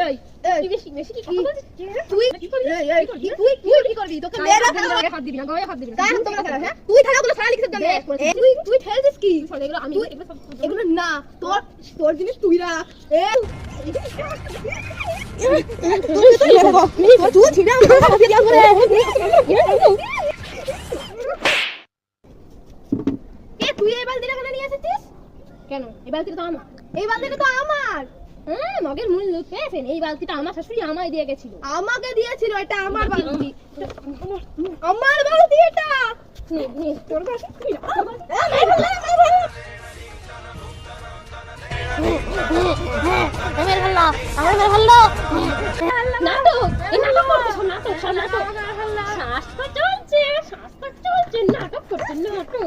এই তুই বেশি বেশি কি কথা বলছিস? তুই কি করবি? তুই কি করবি? তোকে মেরে গায়ে হাত দিবি না, গায়ে হাত দিবি না। তাই আমি তোমরা খেলা, হ্যাঁ? তুই থাকাগুলো সারা লিখে দেবে। তুই ফেলছিস কি? এগুলো আমি এগুলো সব এগুলো না, তোর জিনিস তুই রাখ। তুই ছিড়ে আমার কাছে দিয়া করে। তুই এই বালতিটা কেন নিয়ে এসেছিস? কেন? এই বালতিটা তো আমার। এই বালতিটা তো আমার। হ্যাঁ, মগের মূল লোক পেয়েছেন। এই বালতিটা আমার শাশুড়ি আমায় দিয়ে গেছিল। আমাকে দিয়েছিল, এটা আমার বালতি। আমার বালতি এটা। নে তোর কাছে নাটক, এই নাটক করছিস, নাটক, সব নাটক। শাস্তা চলছে, নাটক করছে, নাটক।